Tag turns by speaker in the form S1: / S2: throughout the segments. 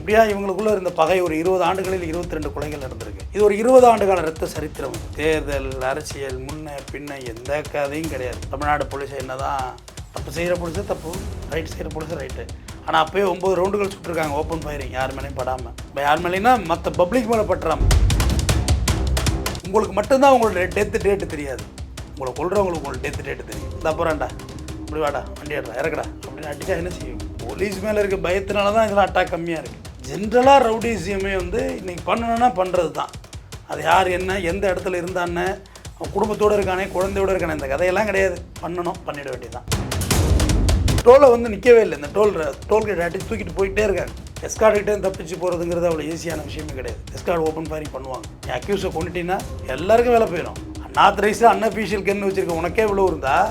S1: இப்படியா இவங்களுக்குள்ள இருந்த பகை ஒரு 20 ஆண்டுகளில் 22 கொலைகள் நடந்திருக்கு. இது ஒரு 20 ஆண்டுகால ரத்த சரித்திரம். தேர்தல், அரசியல், முன்ன பின்ன எந்த கதையும் கிடையாது. தமிழ்நாடு போலீஸ் என்னதான் தப்பு செய்கிற போலீஸு தப்பு, ரைட் செய்கிற போலீஸு ரைட்டு. ஆனால் அப்போயே 9 ரவுண்டுகள் சுட்டிருக்காங்க ஓப்பன் ஃபயரிங், யார் மேலேயும் படாமல். இப்போ யார் மேலேனா மற்ற பப்ளிக் மேலே பட்டுறாமல். உங்களுக்கு மட்டும்தான் உங்களோட டெத்து டேட்டு தெரியாது, உங்களை கொள்றவங்களுக்கு உங்களுக்கு டெத்து டேட்டு தெரியும். இந்த அப்புறம்டா இப்படி வாடா வண்டி ஏறா இறக்கடா அப்படின்னு அடித்தா என்ன செய்வீங்க? போலீஸ் மேலே இருக்க பயத்தினால தான் இதெல்லாம் அட்டாக் கம்மியாக இருக்குது. ஜென்ரலாக ரவுடிசியமே இன்றைக்கி பண்ணணுன்னா பண்ணுறது தான். அது யார் என்ன எந்த இடத்துல இருந்தான்னு, குடும்பத்தோடு இருக்கானே குழந்தையோடு இருக்கானே, இந்த கதையெல்லாம் கிடையாது. பண்ணணும், பண்ணிட வேண்டியதுதான். டோலை நிற்கவே இல்லை. இந்த டோல்கேட் அடித்து தூக்கிட்டு போயிட்டே இருக்காங்க. எஸ்கார்டுகிட்டே தப்பிச்சு போகிறதுங்கிறது அவ்வளோ ஈஸியான விஷயமே கிடையாது. எஸ்கார்டு ஓப்பன் ஃபயரிங் பண்ணுவாங்க. நீ அக்யூஸை கொண்டுட்டீங்கன்னா எல்லாருக்கும் வேலை போயிடும். அன்ஆத்தரைஸ்டு அன்அஃபீஷியல் கென்னு வச்சுருக்க உனக்கே இவ்வளோ இருந்தால்,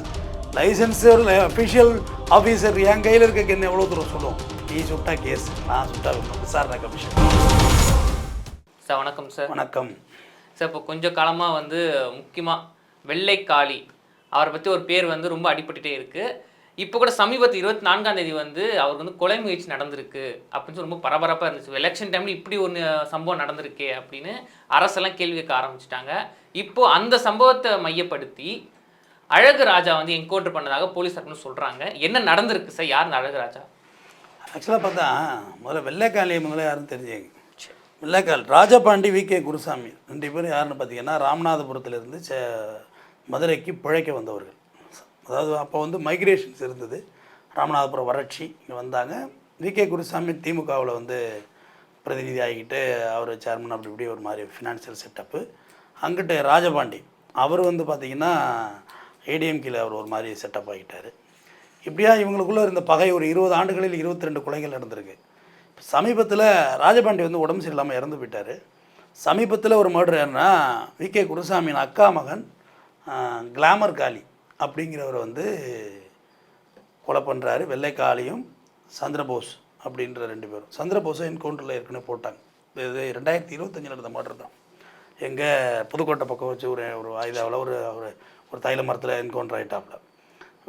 S1: லைசன்ஸர் அஃபிஷியல் ஆஃபீஸர் என் கையில் இருக்க கென்னு எவ்வளோ தூரம் சொல்லுவோம்? நீ சுட்டா கேஸ், நான் சுட்டா விசாரணை கமிஷன்.
S2: சார் வணக்கம் சார்.
S1: வணக்கம்
S2: சார். இப்போ கொஞ்சம் காலமாக முக்கியமாக வெள்ளைக்காளி அவரை பற்றி ஒரு பேர் ரொம்ப அடிபட்டுகிட்டே இருக்குது. இப்போ கூட சமீபத்து 24ஆம் தேதி அவருக்கு கொலை முயற்சி நடந்திருக்கு அப்படின்னு சொல்லி ரொம்ப பரபரப்பாக இருந்துச்சு. எலெக்ஷன் டைமில் இப்படி ஒரு சம்பவம் நடந்திருக்கே அப்படின்னு அரசெல்லாம் கேள்வி கேட்க ஆரம்பிச்சிட்டாங்க. இப்போது அந்த சம்பவத்தை மையப்படுத்தி அழகு ராஜா என்கவுண்டர் பண்ணதாக போலீஸ் தரப்புன்னு சொல்கிறாங்க. என்ன நடந்திருக்கு சார்? யார் இந்த அழகு ராஜா?
S1: ஆக்சுவலாக பார்த்தா முதல்ல வெள்ளைக்காளியை முதல்ல யாருன்னு தெரிஞ்சுங்க. வெள்ளைக்கால் ராஜபாண்டி, வி.கே. குருசாமி 2 பேரும் யாருன்னு பார்த்தீங்கன்னா ராமநாதபுரத்துலேருந்து மதுரைக்கு பிழைக்க வந்தவர்கள். அதாவது அப்போ மைக்ரேஷன்ஸ் இருந்தது. ராமநாதபுரம் வறட்சி இங்கே வந்தாங்க. வி.கே. குருசாமி திமுகவில் பிரதிநிதி ஆகிக்கிட்டு அவர் சேர்மன் அப்படி இப்படி ஒரு மாதிரி ஃபினான்ஷியல் செட்டப்பு. அங்கிட்டு ராஜபாண்டி அவர் பார்த்திங்கன்னா ஏடிஎம்கேல அவர் ஒரு மாதிரி செட்டப் ஆகிட்டார். இப்படியா இவங்களுக்குள்ளே இருந்த பகை ஒரு 20 ஆண்டுகளில் 22 கொலைகள் நடந்திருக்கு. சமீபத்தில் ராஜபாண்டி உடம்பு சரியில்லாமல் இறந்து போயிட்டார். சமீபத்தில் ஒரு மர்டர் யாருன்னா வி.கே. குருசாமியின் அக்கா மகன் கிளாமர் காளி அப்படிங்கிறவர் கொலை பண்ணுறாரு. வெள்ளைக்காளியும் சந்திரபோஸ் அப்படின்ற 2 பேரும். சந்திரபோஸை என்கவுண்டரில் ஏற்கனவே போட்டாங்க. இது 2025 நடந்த மர்டர் தான். எங்கள் புதுக்கோட்டை பக்கம் வச்சு ஒரு ஆயுதாவில் ஒரு தைல மரத்தில் என்கவுண்டர் ஆகிட்டாப்புல.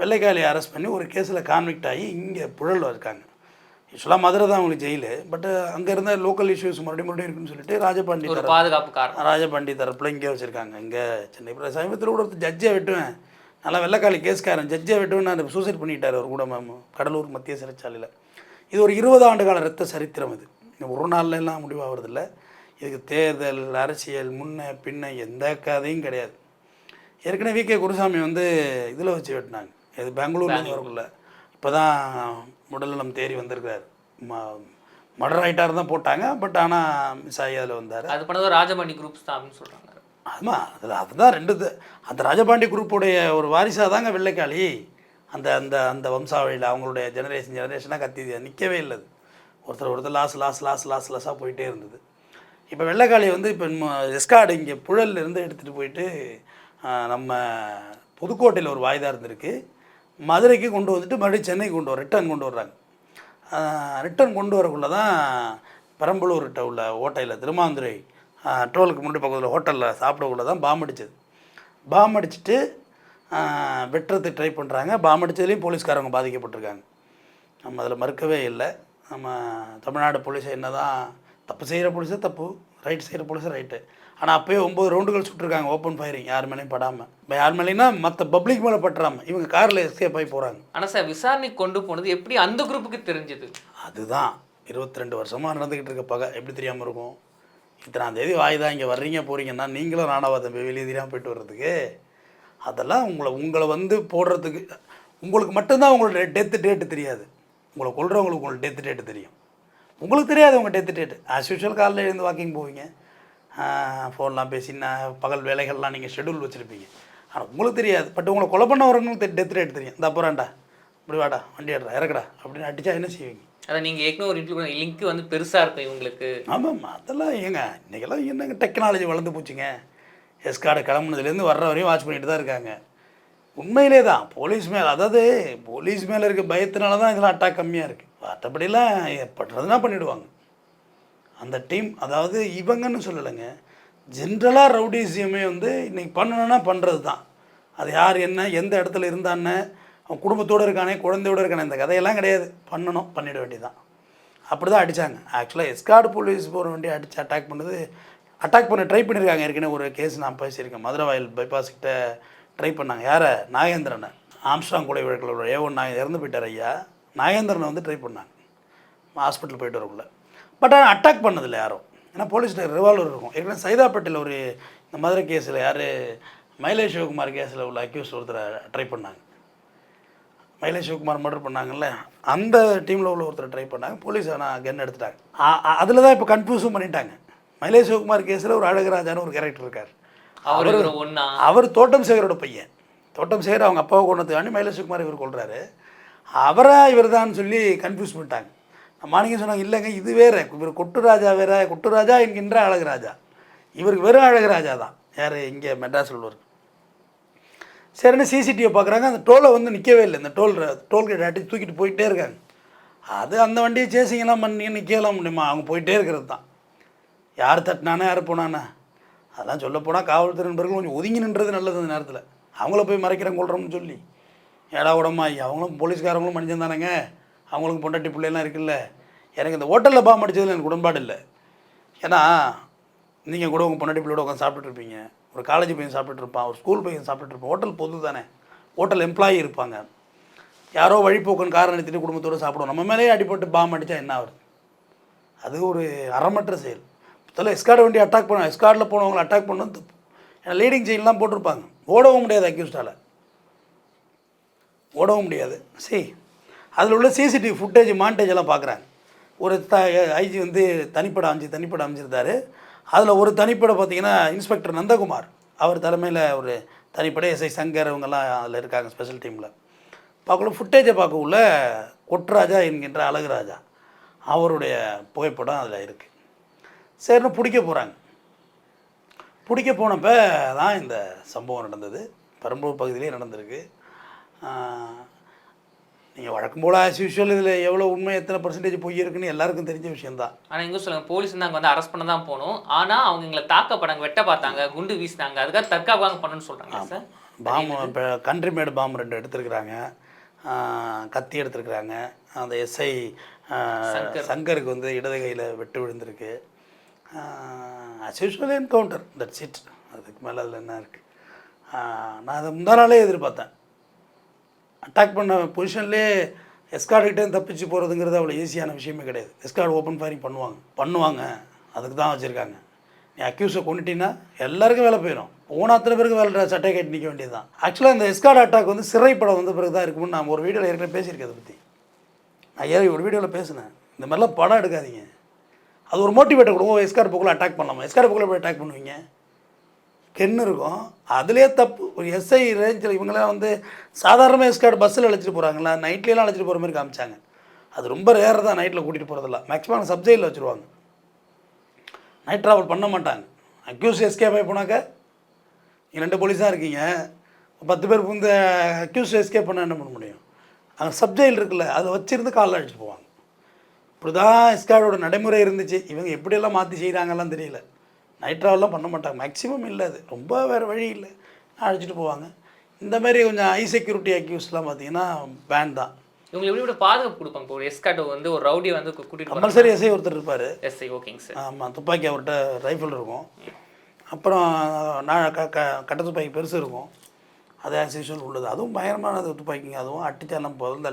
S1: வெள்ளைக்காளியை அரெஸ்ட் பண்ணி ஒரு கேஸில் கான்விக்ட் ஆகி இங்கே புழலில் இருக்காங்க. யூஸ்வலாக மதுரை தான் அவங்களுக்கு ஜெயிலு. பட் அங்கே இருந்த லோக்கல் இஷ்யூஸ் மறுபடியும் இருக்குன்னு சொல்லிட்டு ராஜபாண்டி ராஜபாண்டி தரப்பில் இங்கே வச்சுருக்காங்க. இங்கே சென்னை சமீபத்தில் கூட ஜட்ஜை வெட்டுவேன், நல்லா வெள்ளைக்காளி கேஸ்காரன் ஜட்ஜை வெட்டுவேன் நான் சூசைட் பண்ணிட்டார் அவர் கூட கடலூர் மத்திய சிறைச்சாலையில். இது ஒரு 20 ஆண்டுகால ரத்த சரித்திரம். இது ஒரு நாள்லாம் முடிவாகிறதில்ல. இதுக்கு தேர்தல், அரசியல், முன்ன பின்ன எந்த கதையும் கிடையாது. ஏற்கனவே வி.கே. குருசாமி இதில் வச்சு வெட்டினாங்க. இது பெங்களூர்லேருந்து வரக்குள்ள. இப்போ தான் உடல்நலம் தேறி வந்திருக்கிறார். மர்டர் ஆகிட்டார் தான் போட்டாங்க. பட் ஆனால் மிஸ் ஆகி அதில் வந்தார்.
S2: அது பண்ணது ராஜபாண்டி குரூப்ஸ் தான் அப்படின்னு சொல்கிறாங்க.
S1: ஆமாம், அதுதான் அந்த ராஜபாண்டி குரூப்புடைய ஒரு வாரிசாக தாங்க வெள்ளைக்காளி. அந்த அந்த அந்த வம்சாவளியில் அவங்களுடைய ஜெனரேஷனாக கத்தி நிற்கவே இல்லை. ஒருத்தர் லாஸாக போயிட்டே இருந்தது. இப்போ வெள்ளைக்காளி இப்போ எஸ்கார்டு இங்கே புழல்லேருந்து எடுத்துகிட்டு போயிட்டு நம்ம புதுக்கோட்டையில் ஒரு வாய்தா இருந்திருக்கு, மதுரைக்கு கொண்டு மறுபடியும் சென்னைக்கு ரிட்டர்ன் கொண்டு வர்றாங்க. ரிட்டர்ன் கொண்டு வரக்குள்ளே தான் பெரம்பலூர்கிட்ட உள்ள ஓட்டையில் திருமாந்துரை டோலுக்கு முன்னாடி பக்கத்தில் ஹோட்டலில் சாப்பிடக்குள்ள தான் பாம்பு அடித்தது. பாம்பு அடிச்சுட்டு வெட்டுறதுக்கு ட்ரை பண்ணுறாங்க. பாம்பு அடித்ததுலேயும் போலீஸ்காரங்க பாதிக்கப்பட்டிருக்காங்க. நம்ம அதில் மறுக்கவே இல்லை. நம்ம தமிழ்நாடு போலீஸை என்ன தான் தப்பு செய்கிற போலீஸு தப்பு, ரைட் செய்கிற போலீஸு ரைட்டு. ஆனால் அப்போயே 9 ரவுண்டுகள் சுட்டிருக்காங்க ஓப்பன் ஃபயரிங், யார் மேலேயும் படாமல். இப்போ யார் மேலேனா மற்ற பப்ளிக் மேலே பட்டுறாமல் இவங்க காரில் எஸ்கேப் ஆகி போகிறாங்க.
S2: ஆனால் சார் விசாரணைக்கு கொண்டு போனது எப்படி அந்த குரூப்புக்கு தெரிஞ்சது?
S1: அதுதான் 22 வருஷமாக நடந்துக்கிட்டு இருக்க பகை எப்படி தெரியாமல் இருக்கும்? இத்தனாம் தேதி வாய்தா இங்கே வர்றீங்க போகிறீங்கன்னா நீங்களும் நானாவா தம்பி வெளியே தெரியாமல் போயிட்டு வர்றதுக்கு? அதெல்லாம் உங்களை போடுறதுக்கு உங்களுக்கு மட்டும்தான் உங்களோட டெத்து டேட்டு தெரியாது, உங்களை கொள்றவங்களுக்கு உங்களுக்கு டெத்து டேட்டு தெரியும். உங்களுக்கு தெரியாது உங்கள் டெத்து டேட்டு. ஆஸ் யூஷுவல் காலையில் எழுந்து வாக்கிங் போவீங்க, ஃபோன்லாம் பேசி பகல் வேலைகள்லாம் நீங்கள் ஷெடியூல் வச்சுருப்பீங்க. ஆனால் உங்களுக்கு தெரியாது. பட் உங்களை கொலை பண்ண வரவங்களுக்கு டெத் ரேட் தெரியும். இந்த அப்புறம்டா இப்படி வாடா வண்டி ஏறா இறக்கடா அப்படின்னு அடித்தா என்ன செய்வீங்க?
S2: அதை நீங்கள் ஏற்கனவே ஒரு இன்டர்வியூ லிங்க் பெருசாக இருக்கும் இவங்களுக்கு.
S1: ஆமாம், அதெல்லாம் இன்றைக்கெல்லாம் என்னங்க டெக்னாலஜி வளர்ந்து போச்சுங்க. எஸ்கார்டு கிளம்புனதுலேருந்து வர்ற வரையும் வாட்ச் பண்ணிட்டு தான் இருக்காங்க. உண்மையிலே தான் போலீஸ் மேலே, அதாவது போலீஸ் மேலே இருக்க பயத்தினால தான் இதெல்லாம் அட்டாக் கம்மியாக இருக்குது. மற்றபடிலாம் பண்ணுறதுனா பண்ணிவிடுவாங்க அந்த டீம். அதாவது இவங்கன்னு சொல்லலைங்க, ஜென்ரலாக ரவுடிசியமே இன்றைக்கி பண்ணணுன்னா பண்ணுறது தான். அது யார் என்ன எந்த இடத்துல இருந்தான்னு, அவன் குடும்பத்தோடு இருக்கானே குழந்தையோடு இருக்கானே, இந்த கதையெல்லாம் கிடையாது. பண்ணணும், பண்ணிட வேண்டியதுதான். அப்படி தான் அடித்தாங்க. ஆக்சுவலாக எஸ்கார்டு போலீஸ் போகிற வண்டி அடித்து அட்டாக் பண்ண ட்ரை பண்ணியிருக்காங்க. ஏற்கனவே ஒரு கேஸ் நான் பேசியிருக்கேன். மதுரை வாயில் பைபாஸ் கிட்ட ட்ரை பண்ணாங்க. யாரை? நாகேந்திரனை. ஆம்ஸ்ட்ராங் கொலை வழக்கில் ஒரு A1 இறந்து போயிட்டார் ஐயா. நாகேந்திரனை வந்து ட்ரை பண்ணாங்க ஹாஸ்பிட்டல் போயிட்டு வரக்குள்ள. பட் ஆனால் அட்டாக் பண்ணதில்லை யாரும். ஏன்னா போலீஸ்கிட்ட ரிவால்வர் இருக்கும். ஏற்கனவே சைதாப்பேட்டையில் ஒரு இந்த மதுரை கேஸில் யார் மயிலை சிவகுமார் கேஸில் உள்ள அக்யூஸ் ஒருத்தரை ட்ரை பண்ணாங்க. மயிலை சிவகுமார் மர்டர் பண்ணாங்கல்ல, அந்த டீமில் உள்ள ஒருத்தர் ட்ரை பண்ணாங்க. போலீஸ் ஆனால் கன் எடுத்துட்டாங்க. அதில் தான் இப்போ கன்ஃபியூஸும் பண்ணிட்டாங்க. மயிலை சிவகுமார் கேஸில் ஒரு அழகராஜான்னு ஒரு கேரக்டர் இருக்கார். அவர் தோட்டம் சேகரோட பையன். தோட்டம் சேகர் அவங்க அப்பாவை கொண்டதுக்காண்டி மயிலை சிவகுமார் இவர் கொள்கிறாரு. இவர் தான் சொல்லி கன்ஃபியூஸ் பண்ணிட்டாங்க. மாணிக்கம் சொன்னாங்க, இல்லைங்க இது வேறு, இவர் கொட்டுராஜா வேறு, கொட்டுராஜா என்கின்ற அழகராஜா, இவருக்கு வெறும் அழகராஜா தான். யார்? இங்கே மெட்ராஸில் உள்ளவர். சரின்னு சிசிடிவியை பார்க்குறாங்க. அந்த டோலை வந்து நிற்கவே இல்லை. இந்த டோல்கேட் அடித்து தூக்கிட்டு போயிட்டே இருக்காங்க. அந்த வண்டியை சேசிங்கெல்லாம் பண்ணி நிற்கலாம் முடியுமா? அவங்க போயிட்டே இருக்கிறது தான். யார் தட்டினானா யார் போனானா அதெல்லாம் சொல்ல போனால் காவல்துறை நண்பர்கள் கொஞ்சம் ஒதுங்கி நின்றது நல்லது. அந்த நேரத்தில் அவங்கள போய் மறைக்கிறேன் கொள்கிறோம்னு சொல்லி ஏடா உடம்பா அவங்களும் போலீஸ்காரங்களும் மனிதன் தானேங்க. அவங்களுக்கு பொண்டாட்டி பிள்ளைலாம் இருக்குல்ல. எனக்கு இந்த ஹோட்டலில் பாம்பு அடித்ததில் எனக்கு உடன்பாடு இல்லை. ஏன்னா நீங்கள் கூட உங்கள் பொண்டாட்டி பிள்ளையோட உட்காந்து சாப்பிட்டுருப்பீங்க. ஒரு காலேஜ் பையன் சாப்பிட்டுட்டு இருப்பான், ஒரு ஸ்கூல் பையன் சாப்பிட்டுட்டு இருப்பான். ஹோட்டல் பொது தானே, ஹோட்டல் எம்ப்ளாயி இருப்பாங்க. யாரோ வழிபோக்கன் காரணம் எடுத்துகிட்டு குடும்பத்தோடு சாப்பிடுவோம். நம்ம மேலேயே அடிபட்டு பாம்பு அடித்தா என்ன ஆகுது? அது ஒரு அறமற்ற செயல். முதல்ல எஸ்கார்டு வண்டி அட்டாக் பண்ண, எஸ்கார்டில் போனவங்களை அட்டாக் பண்ணணும் தப்பு. ஏன்னா லீடிங் செயின்லாம் போட்டிருப்பாங்க. ஓடவும் முடியாது, அக்யூஸ்டால் ஓடவும் முடியாது. அதில் உள்ள சிசிடிவி ஃபுட்டேஜ் மாண்டேஜ் எல்லாம் பார்க்குறாங்க. ஒரு ஐஜி வந்து தனிப்படம் அமைச்சிருந்தார். அதில் ஒரு தனிப்படம் பார்த்திங்கன்னா இன்ஸ்பெக்டர் நந்தகுமார் அவர் தலைமையில் ஒரு தனிப்படை, எஸ்ஐ சங்கர் இவங்கெல்லாம் அதில் இருக்காங்க ஸ்பெஷல் டீமில். பார்க்கல ஃபுட்டேஜை பார்க்கக்குள்ள கொட்ராஜா என்கின்ற அழகுராஜா அவருடைய புகைப்படம் அதில் இருக்குது. சரின்னு பிடிக்க போனப்போ தான் இந்த சம்பவம் நடந்தது. பெரம்பலூர் பகுதியிலே நடந்திருக்கு. நீங்கள் வழக்கம் போல் ஆஸ் யூஷுவல் இதில் எவ்வளோ உண்மை எத்தனை பர்சன்டேஜ் பொய் இருக்குன்னு எல்லாருக்கும் தெரிஞ்ச விஷயந்தான்.
S2: ஆனால் எங்கே சொல்லுங்கள், போலீஸ் நாங்கள் வந்து அரெஸ்ட் பண்ண தான் போனோம். ஆனால் அவங்க எங்களை தாக்கப்படாங்க, வெட்ட பார்த்தாங்க, குண்டு வீசினாங்க, அதுக்காக தற்காப்பாக பண்ணணும்னு சொல்கிறாங்க சார்.
S1: பாம்பு இப்போ கண்ட்ரி மேடு பாம்பு 2 எடுத்துருக்குறாங்க, கத்தி எடுத்துருக்குறாங்க. அந்த எஸ்ஐ சங்கருக்கு வந்து இடது கையில் வெட்டு விழுந்திருக்கு. As usual encounter, that's it. அதுக்கு மேலே அதில் என்ன இருக்குது? நான் அதை முந்தா நாளே எதிர்பார்த்தேன். அட்டாக் பண்ண பொசிஷன்லேயே எஸ்கார்டுகிட்டே தப்பிச்சு போகிறதுங்கிறது அவ்வளோ ஈஸியான விஷயமே கிடையாது. எஸ்கார்டு ஓப்பன் ஃபயரிங் பண்ணுவாங்க. அதுக்கு தான் வச்சுருக்காங்க. நீ அக்யூஸை கொண்டுட்டீங்கன்னா எல்லாருக்கும் வேலை போயிடும். அத்தனை பேருக்கு வேலை சட்டை கட்டி நிற்க வேண்டியது தான். ஆக்சுவலாக இந்த எஸ்கார்டு அட்டாக் வந்து சிறைப்படம் வந்த பிறகு தான் இருக்கும்னு நான் ஒரு வீடியோவில் ஏற்கனவே பேசியிருக்கேன். அதை பற்றி நான் ஒரு வீடியோவில் பேசினேன். இந்த மாதிரிலாம் படம் எடுக்காதீங்க. அது ஒரு மோட்டிவேட்டை கொடுக்கும். எஸ்கார்டு போக்குள்ள அட்டாக் பண்ணலாமா? எஸ்கார்டு போக்குள்ள போய் அட்டாக் பண்ணுவீங்க, கென்னு இருக்கும். அதுலேயே தப்பு. ஒரு எஸ்ஐ ரேஞ்சில் இவங்களாம் வந்து சாதாரணமாக எஸ்கார்டு பஸ்ஸில் அழைச்சிட்டு போகிறாங்களா, நைட்லேலாம் அழைச்சிட்டு போகிற மாதிரி காமிச்சாங்க. அது ரொம்ப ரேர் தான் நைட்டில் கூட்டிகிட்டு போகிறதில்ல. மேக்ஸிமம் சப்ஜெக்டில் வச்சுருவாங்க. நைட் ட்ராவல் பண்ண மாட்டாங்க. அக்யூஸ் எஸ்கேப் ஆகி போனாக்க நீங்கள் 2 போலீஸ் தான் இருக்கீங்க, 10 பேர் இந்த அக்யூஸ் எஸ்கேப் பண்ண என்ன பண்ண முடியும்? அங்கே சப்ஜெக்ட் இருக்குல்ல, அதை வச்சுருந்து காலில் அழைச்சிட்டு போவாங்க. இப்படி தான் எஸ்கார்டோட நடைமுறை இருந்துச்சு. இவங்க எப்படியெல்லாம் மாற்றி செய்கிறாங்கலாம் தெரியல. நைட் ட்ராவல்லாம் பண்ண மாட்டாங்க மேக்ஸிமம். இல்லை, அது ரொம்ப வேறு வழி இல்லை, அழைச்சிட்டு போவாங்க. இந்த மாதிரி கொஞ்சம் ஹை செக்யூரிட்டி அக்யூஸ்லாம் பார்த்தீங்கன்னா பேன் தான்.
S2: இவங்க எப்படி பாதுகாப்பு கொடுப்பாங்க? இப்போ ஒரு எஸ்கார்ட் வந்து ஒரு ரவுடியை வந்து கூட்டிகிட்டு
S1: கம்பல்சரி எஸ்ஐ ஒருத்தர் இருப்பார்.
S2: எஸ்ஐ, ஓகேங்க சார்.
S1: ஆமாம், துப்பாக்கி அவர்கிட்ட ரைஃபிள் இருக்கும். அப்புறம் கட்ட துப்பாக்கி பெருசு இருக்கும். அது ஆஸ் யூஷுவல் உள்ளது. அதுவும் பயங்கரமானது துப்பாக்கிங்க. அதுவும் அட்டிச்சாலாம் போதும்.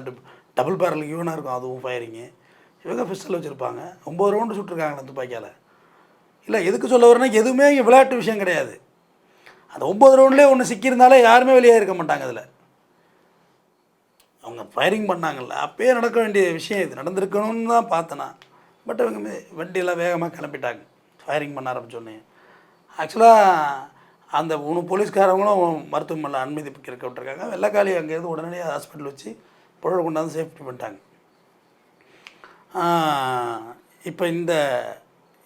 S1: டபுள் பேரல் ஈவனாக இருக்கும் அதுவும் ஃபயரிங்கு. இவங்க பிஸ்டல் வச்சுருப்பாங்க. 9 ரவுண்டு சுட்டுருக்காங்களே துப்பாக்கியால். இல்லை, எதுக்கு சொல்ல வரேன்னா எதுவுமே இங்கே விளையாட்டு விஷயம் கிடையாது. அந்த 9 ரவுண்ட்லேயே ஒன்று சிக்கியிருந்தாலே யாருமே வெளியே இருக்க மாட்டாங்க. அதில் அவங்க ஃபயரிங் பண்ணாங்கல்ல, அப்பயே நடக்க வேண்டிய விஷயம் இது. நடந்திருக்கணும்னு தான் பார்த்தேன்னா. பட் இவங்க வண்டியெல்லாம் வேகமாக கிளம்பிட்டாங்க ஃபயரிங் பண்ண ஆரம்பிச்சோன்னே. ஆக்சுவலாக அந்த 3 போலீஸ்காரங்களும் மருத்துவமனையில் அனுமதிக்க விட்டுருக்காங்க. வெள்ளைக்காளி அங்கேருந்து உடனடியாக ஹாஸ்பிட்டல் வச்சு புழல் கொண்டாந்து சேஃப்டி பண்ணிட்டாங்க. இப்போ இந்த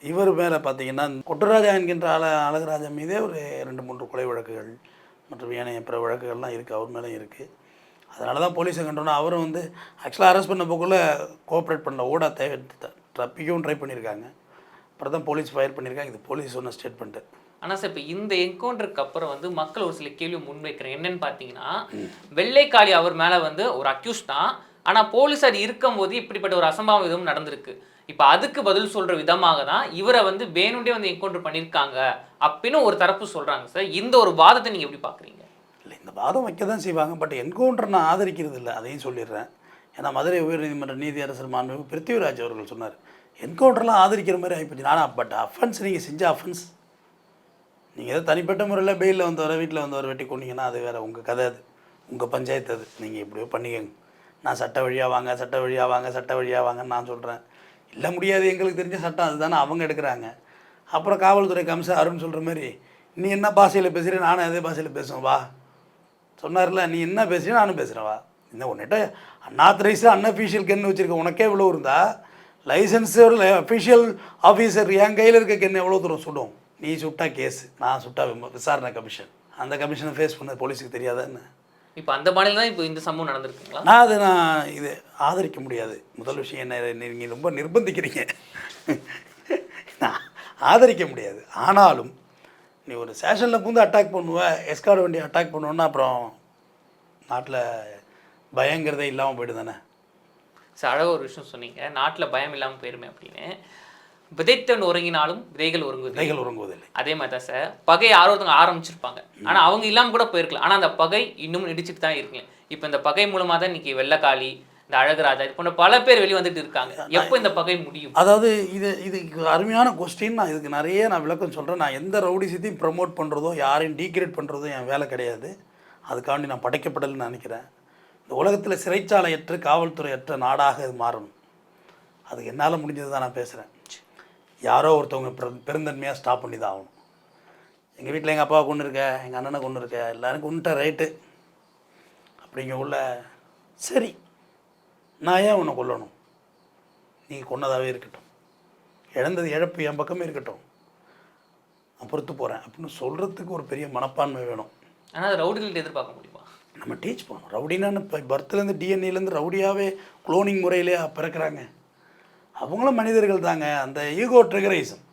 S1: இவர் மேலே பார்த்தீங்கன்னா கொட்டுராஜா என்கின்ற அழகராஜா மீதே ஒரு 2-3 கொலை வழக்குகள் மற்றும் ஏனைய பிற வழக்குகள்லாம் இருக்குது. அவர் மேலே இருக்குது. அதனால தான் போலீஸை கண்டோன்னா அவரும் வந்து ஆக்சுவலாக அரெஸ்ட் பண்ண போக்குள்ள கோஆப்ரேட் பண்ணல, ஓடா தப்பிக்கவும் ட்ரை பண்ணியிருக்காங்க. அப்புறம் தான் போலீஸ் ஃபயர் பண்ணியிருக்காங்க. இது போலீஸ் சொன்ன ஸ்டேட்மெண்ட்டு.
S2: ஆனால் சார், இப்போ இந்த என்கவுண்டருக்கு அப்புறம் வந்து மக்கள் ஒரு சில கேள்வி முன்வைக்கிறேன். என்னன்னு பார்த்தீங்கன்னா, வெள்ளைக்காளி அவர் மேலே வந்து ஒரு அக்யூஸ் தான். ஆனால் போலீஸார் இருக்கும் போது இப்படிப்பட்ட ஒரு அசம்பாவிதம் நடந்திருக்கு. இப்போ அதுக்கு பதில் சொல்ற விதமாக தான் இவரை வந்து வேணுண்டே வந்து என்கவுண்டர் பண்ணியிருக்காங்க அப்படின்னு ஒரு தரப்பு சொல்றாங்க சார். இந்த ஒரு வாதத்தை நீங்க எப்படி பாக்குறீங்க?
S1: இல்லை, இந்த வாதம் வைக்க தான் செய்வாங்க. பட் என்கவுண்டர் நான் ஆதரிக்கிறது இல்லை, அதையும் சொல்லிடுறேன். ஏன்னா மதுரை உயர்நீதிமன்ற நீதியரசர் மாண்புமிகு பிருத்திவிராஜ் அவர்கள் சொன்னார், என்கவுண்டர்லாம் ஆதரிக்கிற மாதிரி ஆகிப்போச்சு. ஆனால் பட் அஃபென்ஸ் நீங்கள் செஞ்ச அஃபென்ஸ், நீங்கள் ஏதோ தனிப்பட்ட முறையில் பெயிலில் வந்தவரை வீட்டில் வந்தவரை வெட்டி கொண்டீங்கன்னா அது வேறு உங்கள் கதை, அது உங்கள் பஞ்சாயத்து, அது நீங்கள் எப்படியோ பண்ணிக்கங்க. நான் சட்ட வழியாக வாங்க, சட்ட வழியாக வாங்க, சட்ட வழியாக வாங்கன்னு நான் சொல்கிறேன். இல்லை முடியாது, எங்களுக்கு தெரிஞ்ச சட்டம் அதுதானே அவங்க எடுக்கிறாங்க. அப்புறம் காவல்துறை கமிஷனர் அருண் சொல்கிற மாதிரி, நீ என்ன பாஷையில் பேசுகிறேன், நானும் அதே பாஷையில் பேசுவேன் வா சொன்னார்ல, நீ என்ன பேசுகிறேன் நானும் பேசுகிறேன் வா. இந்த உன்னிட்ட அன்ஆத்தரைஸ்டு அன்அஃபீஷியல் கென்னு வச்சுருக்க உனக்கே இவ்வளோ இருந்தால், லைசன்ஸோட அஃபிஷியல் ஆஃபீஸர் என் கையில் இருக்க கென்னு எவ்வளோ தூரம் சுடும்? நீ சுட்டா கேஸு, நான் சுட்டா விசாரணை கமிஷன். அந்த கமிஷனை ஃபேஸ் பண்ண போலீஸுக்கு தெரியாதா என்ன?
S2: இப்போ அந்த மாநிலம் தான் இப்போ இந்த சம்பவம் நடந்திருக்குங்களா?
S1: நான் இது ஆதரிக்க முடியாது. முதல் விஷயம் என்ன, நீங்கள் ரொம்ப நிர்பந்திக்கிறீங்க. நான் ஆதரிக்க முடியாது. ஆனாலும் நீ ஒரு சேஷனில் பூந்து அட்டாக் பண்ணுவ, எஸ்கார்ட் வண்டி அட்டாக் பண்ணுவோன்னா அப்புறம் நாட்டில் பயங்கிறதே இல்லாமல் போய்டு தானே.
S2: சார், அழகாக ஒரு விஷயம் சொன்னீங்க, நாட்டில் பயம் இல்லாமல் போயிருமே அப்படின்னு. விதைத்தவன் உறங்கினாலும் விதைகள்
S1: உறங்குவதில்லை.
S2: அதே மாதிரி தான் சார், பகை யாரோ ஒருத்தவங்க ஆரம்பிச்சிருப்பாங்க, ஆனால் அவங்க இல்லாமல் கூட போயிருக்கலாம். ஆனால் அந்த பகை இன்னும் நீடிச்சுட்டு தான் இருக்குங்க. இப்போ இந்த பகை மூலமாக தான் இன்னைக்கு வெள்ளக்காளி, இந்த அழகுராஜா, இது போன்ற பல பேர் வெளியே வந்துட்டு இருக்காங்க. எப்போ இந்த பகை முடியும்?
S1: அதாவது இது அருமையான கொஸ்டின். நான் இதுக்கு நிறைய விளக்கம் சொல்கிறேன். நான் எந்த ரவுடிசத்தையும் ப்ரமோட் பண்ணுறதோ யாரையும் டீக்ரேட் பண்ணுறதோ என் வேலை கிடையாது. அதுக்காண்டி நான் படைக்கப்படலைன்னு நினைக்கிறேன். இந்த உலகத்தில் சிறைச்சாலையற்ற காவல்துறையற்ற நாடாக இது மாறணும். அதுக்கு என்னால் முடிஞ்சது தான் நான் பேசுகிறேன். யாரோ ஒருத்தவங்க பெருந்தன்மையாக ஸ்டாப் பண்ணி தான் ஆகணும். எங்கள் வீட்டில் எங்கள் அப்பாவை கொண்டு இருக்க, எங்கள் அண்ணனை கொண்டு இருக்க, எல்லோரும் கொண்டுட்ட ரைட்டு அப்படிங்க உள்ள. சரி, நான் ஏன் உன்னை கொல்லணும்? நீ கொன்னதாகவே இருக்கட்டும், இழந்தது இழப்பு என் பக்கமே இருக்கட்டும், நான் பொறுத்து போகிறேன் அப்படின்னு சொல்கிறதுக்கு ஒரு பெரிய மனப்பான்மை வேணும்.
S2: ஆனால் அது ரவுடிகள்கிட்ட எதிர்பார்க்க முடியுமா?
S1: நம்ம டீச் பண்ணணும். ரவுடினான்னு இப்போ பர்த்லேருந்து டிஎன்ஏலேருந்து ரவுடியாகவே குளோனிங் முறையிலே பிறக்கிறாங்க. அவங்களும் மனிதர்கள் தாங்க. அந்த ஈகோ ட்ரிகரைசம்.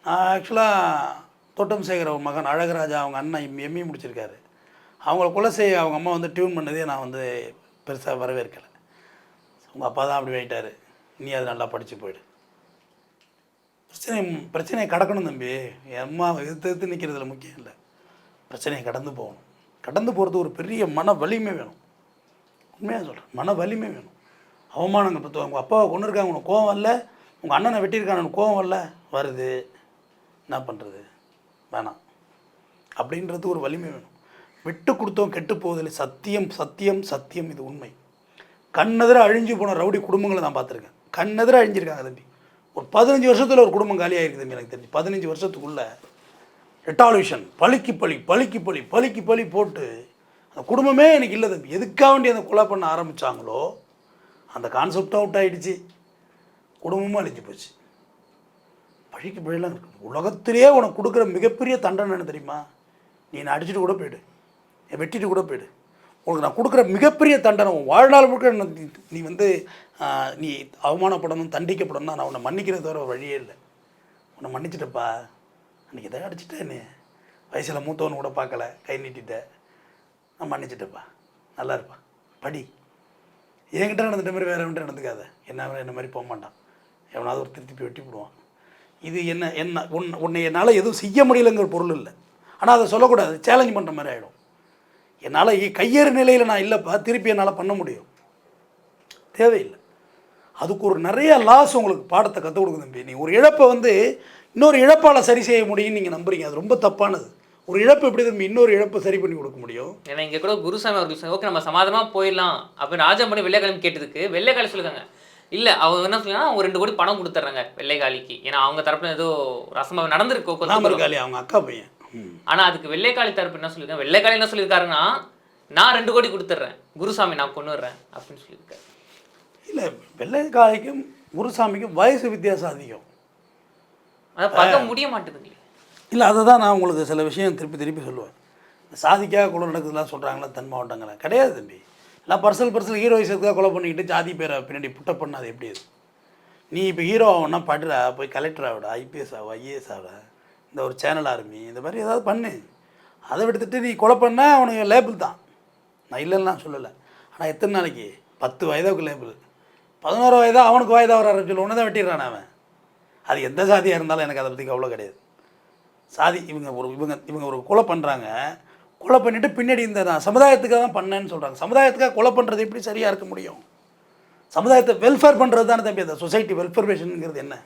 S1: நான் ஆக்சுவலாக தோட்டம் சேகர் அவங்க மகன் அழகுராஜா, அவங்க அண்ணன் எம்இ முடிச்சிருக்காரு. அவங்கள கொலை செய்ய அவங்க அம்மா வந்து டியூன் பண்ணதே நான் வந்து பெருசாக வரவேற்கலை. உங்கள் அப்பா தான் அப்படி ஆகிட்டார், நீ அது நல்லா படித்து போயிடு. பிரச்சனையை கடக்கணும் தம்பி. என் அம்மா எதிர்த்து நிற்கிறதுல முக்கியம் இல்லை, பிரச்சனையை கடந்து போகணும். கடந்து போகிறது ஒரு பெரிய மன வலிமை வேணும். உண்மையாக சொல்கிறேன், மன வலிமை வேணும். அவமானங்கள் பற்றி உங்கள் அப்பாவை கொண்டு இருக்காங்க, உனக்கு கோவம் வரல, உங்கள் அண்ணனை வெட்டியிருக்காங்க, உனக்கு கோவம் வரல, வருது, என்ன பண்ணுறது, வேணாம் அப்படின்றது ஒரு வலிமை வேணும். விட்டு கொடுத்தோம் கெட்டு போவதில்லை. சத்தியம் சத்தியம் சத்தியம், இது உண்மை. கண்ணெதிர அழிஞ்சு போன ரவுடி குடும்பங்களை நான் பார்த்துருக்கேன். கண்ணெதிர அழிஞ்சிருக்காங்க தம்பி. ஒரு 15 வருஷத்தில் ஒரு குடும்பம் காலியாக இருக்குது தம்பி. எனக்கு தெரிஞ்சு 15 வருஷத்துக்குள்ளே ரெட்டாலியூஷன், பழிக்கு பழி பழிக்கு பழி பழிக்கு பழி போட்டு அந்த குடும்பமே எனக்கு இல்லை தம்பி. எதுக்காக வேண்டி அந்த கொலை பண்ண ஆரம்பித்தாங்களோ அந்த கான்செப்ட் அவுட் ஆகிடுச்சு, குடும்பமும் அழிஞ்சு போச்சு. பழிக்கு பழிலாம் இருக்குது. உலகத்திலேயே உனக்கு கொடுக்குற மிகப்பெரிய தண்டனை என்ன தெரியுமா? நீ என்னை அடிச்சுட்டு கூட போயிடு, வெட்டிட்டு கூட போயிடு, உனக்கு நான் கொடுக்குற மிகப்பெரிய தண்டனை உன் வாழ்நாள் முழுக்க நீ வந்து நீ அவமானப்படணும், தண்டிக்கப்படணும். நான் உன்னை மன்னிக்கிறத தவிர வழியே இல்லை. உன்னை மன்னிச்சிட்டப்பா, அன்றைக்கி எதாவது அடிச்சுட்டேன்னு வயசில் மூத்தவனு கூட பார்க்கல, கை நீட்டிட்டேன், நான் மன்னிச்சிட்டப்பா, நல்லா இருப்பா, படி. என்கிட்ட நடந்துட்ட மாதிரி வேறு எவன்கிட்ட நடந்துக்காத. என்ன மாதிரி போக மாட்டான், எவனாவது ஒரு திருப்பி வெட்டி போடுவான். இது என்ன உன்னை என்னால் எதுவும் செய்ய முடியலைங்கிற பொருள் இல்லை. ஆனால் அதை சொல்லக்கூடாது, சேலஞ்ச் பண்ணுற மாதிரி ஆகிடும். என்னால் கையேறு நிலையில் நான் இல்லைப்பா, திருப்பி என்னால் பண்ண முடியும், தேவையில்லை. அதுக்கு ஒரு நிறைய லாஸ் உங்களுக்கு பாடத்தை கற்றுக் கொடுக்கும் தம்பி. நீ ஒரு இழப்பை வந்து இன்னொரு இழப்பால் சரி செய்ய முடியும்னு நீங்கள் நம்புறீங்க, அது ரொம்ப தப்பானது. ஒரு இழப்பு எப்படி தம்பி இன்னொரு இழப்பை சரி பண்ணி கொடுக்க முடியும்?
S2: ஏன்னா இங்கே கூட குருசாமி அவர்கள் ஓகே நம்ம சமாதானமாக போயிடலாம் அப்படின்னு ராஜாமணி வெள்ளைக்காலி கேட்டதுக்கு வெள்ளைக்காலி சொல்லுவாங்க, இல்லை அவங்க என்ன சொல்லுங்கன்னா அவங்க 2 கோடி பணம் கொடுத்துட்றாங்க வெள்ளைக்காலிக்கு. ஏன்னா அவங்க தரப்புல ஏதோ ரசமாக நடந்திருக்கு,
S1: ராமர்காலி அவங்க அக்கா பையன்.
S2: ஆனால் அதுக்கு வெள்ளைக்காலி தரப்பு என்ன சொல்லியிருக்காங்க, வெள்ளைக்காலி என்ன சொல்லியிருக்காருன்னா நான் 2 கோடி கொடுத்துட்றேன், குருசாமி நான் கொண்டு வர்றேன் அப்படின்னு சொல்லியிருக்காரு.
S1: இல்லை, வெள்ளைக்காலிக்கும் குருசாமிக்கும் வயசு வித்தியாசம் அதிகம்,
S2: அதை பார்க்க முடிய மாட்டேங்குது.
S1: இல்லை, அதை தான் நான் உங்களுக்கு சில விஷயம் திருப்பி சொல்லுவேன். சாதிக்காக கொலை நடக்குதுலாம் சொல்கிறாங்களா தென் மாவட்டங்களை, கிடையாது தம்பி. எல்லாம் பர்சனல் ஹீரோயிஸத்துக்காக கொலை பண்ணிக்கிட்டு ஜாதி பேரை பின்னாடி புட்டப் பண்ண அது எப்படி அது? நீ இப்போ ஹீரோ ஆகணும்னா படுறா, போய் கலெக்டர் ஆகிட, ஐபிஎஸ் ஆக, ஐஏஎஸ் ஆக, இந்த ஒரு சேனல் ஆரம்பி, இந்த மாதிரி ஏதாவது பண்ணு. அதை விடுத்துட்டு நீ கொலை பண்ணால் அவனுக்கு லேபிள் தான், நான் இல்லைன்னா சொல்லலை. ஆனால் எத்தனை நாளைக்கு? 10 வயதுக்கு லேபிள், 11 வயதா அவனுக்கு வாய்தா வர ஆரம்பிச்சு ஒன்று தான் வெட்டிடுறான் அவன். அது எந்த சாதியாக இருந்தாலும் எனக்கு அதை பற்றி கவலை கிடையாது. சாதி இவங்க ஒரு கொலை பண்ணுறாங்க, கொலை பண்ணிவிட்டு பின்னாடி இந்த நான் சமுதாயத்துக்காக தான் பண்ணேன்னு சொல்கிறாங்க. சமுதாயத்துக்காக கொலை பண்ணுறது எப்படி சரியாக இருக்க முடியும்? சமுதாயத்தை வெல்ஃபேர் பண்ணுறது தானே தம்பி அந்த சொசைட்டி வெல்ஃபேர்மேஷனுங்கிறது. என்ன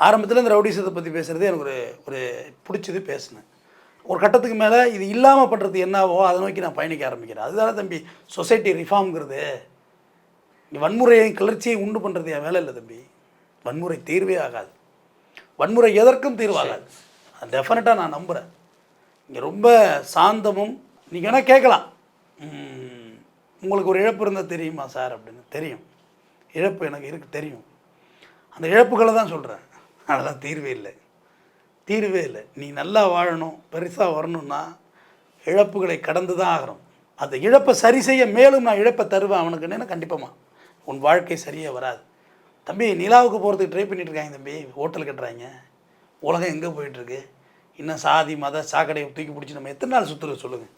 S1: ஆரம்பத்தில் இந்த ரவுடிசத்தை பற்றி பேசுகிறது எனக்கு ஒரு பிடிச்சது, பேசினேன். ஒரு கட்டத்துக்கு மேலே இது இல்லாமல் பண்ணுறது என்னவோ அதை நோக்கி நான் பயணிக்க ஆரம்பிக்கிறேன். அதுதானே தம்பி சொசைட்டி ரிஃபார்ம்ங்கிறது. இங்கே வன்முறையை கிளர்ச்சியை உண்டு பண்ணுறது என் வேலை இல்லை தம்பி. வன்முறை தீர்வே ஆகாது, வன்முறை எதற்கும் தீர்வாகாது. அது டெஃபினட்டாக நான் நம்புகிறேன். இங்கே ரொம்ப சாந்தமும், நீங்கள் வேணால் கேட்கலாம், உங்களுக்கு ஒரு இழப்பு இருந்தால் தெரியுமா சார் அப்படின்னு. தெரியும், இழப்பு எனக்கு இருக்குது தெரியும். அந்த இழப்புகளை தான் சொல்கிறேன். அதெல்லாம் தீர்வே இல்லை, தீர்வே இல்லை. நீ நல்லா வாழணும், பெருசாக வரணும்னா இழப்புகளை கடந்து தான் ஆகணும். அந்த இழப்பை சரி செய்ய மேலும் நான் இழப்பை தருவேன் அவனுக்குன்னு. கண்டிப்பாக உன் வாழ்க்கை சரியாக வராது தம்பி. நிலாவுக்கு போகிறதுக்கு ட்ரை பண்ணிட்டு இருக்காங்க தம்பி, ஹோட்டல் கட்டுறாங்க. உலகம் எங்கே போயிட்டுருக்கு? இன்னும் சாதி மத சாக்கடையை தூக்கி பிடிச்சி நம்ம எத்தனை நாள் சுற்றுறது சொல்லுங்கள்?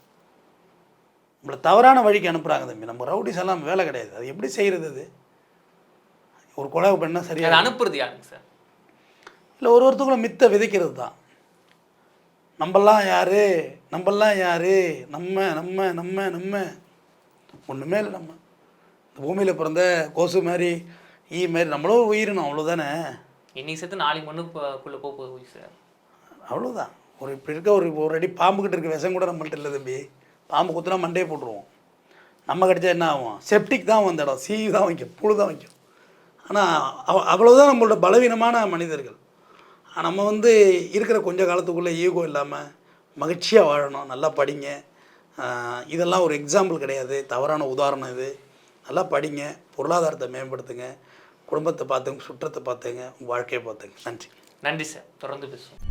S1: நம்மளை தவறான வழிக்கு அனுப்புகிறாங்க தம்பி. நம்ம ரவுடிஸ் எல்லாம் வேலை கிடையாது. அது எப்படி செய்கிறது? அது ஒரு கொலை பண்ணால் சரியாக
S2: அனுப்புறது யாருங்க சார்?
S1: இல்லை, ஒருத்தவங்களும் மித்தை விதைக்கிறது தான். நம்மெல்லாம் யார், நம்மெல்லாம் யார், நம்ம நம்ம நம்ம நம்ம ஒன்றுமே இல்லை. நம்ம இந்த பூமியில் பிறந்த கொசு மாதிரி ஈ மாதிரி நம்மளும் உயிரினும், அவ்வளோதானே.
S2: இன்னைக்கு சேர்த்து நாளைக்கு மண்ணுக்குள்ளே போகுது சார், அவ்வளோதான்.
S1: இப்படி இருக்க ஒரு அடி பாம்புக்கிட்ட இருக்க விஷம் கூட நம்மள்ட்ட இல்லை தம்பி. பாம்பு குத்துனா மண்டையே போட்டுருவோம். நம்ம கடிச்சா என்ன ஆகும்? செப்டிக் தான் வந்த இடம், சீ தான் வைக்கும், புழு தான் வைக்கும். ஆனால் அவ்வளோதான் நம்மளோட பலவீனமான மனிதர்கள். நம்ம இருக்கிற கொஞ்ச காலத்துக்குள்ளே ஈகோ இல்லாமல் மகிழ்ச்சியாக வாழணும். நல்லா படிங்க. இதெல்லாம் ஒரு எக்ஸாம்பிள் கிடையாது, தவறான உதாரணம் இது. நல்லா படிங்க, பொருளாதாரத்தை மேம்படுத்துங்க, குடும்பத்தை பார்த்துங்க, சுற்றத்தை பார்த்துங்க, உங்கள் வாழ்க்கையை பார்த்துங்க. நன்றி.
S2: நன்றி சார், தொடர்ந்து பேசுவோம்.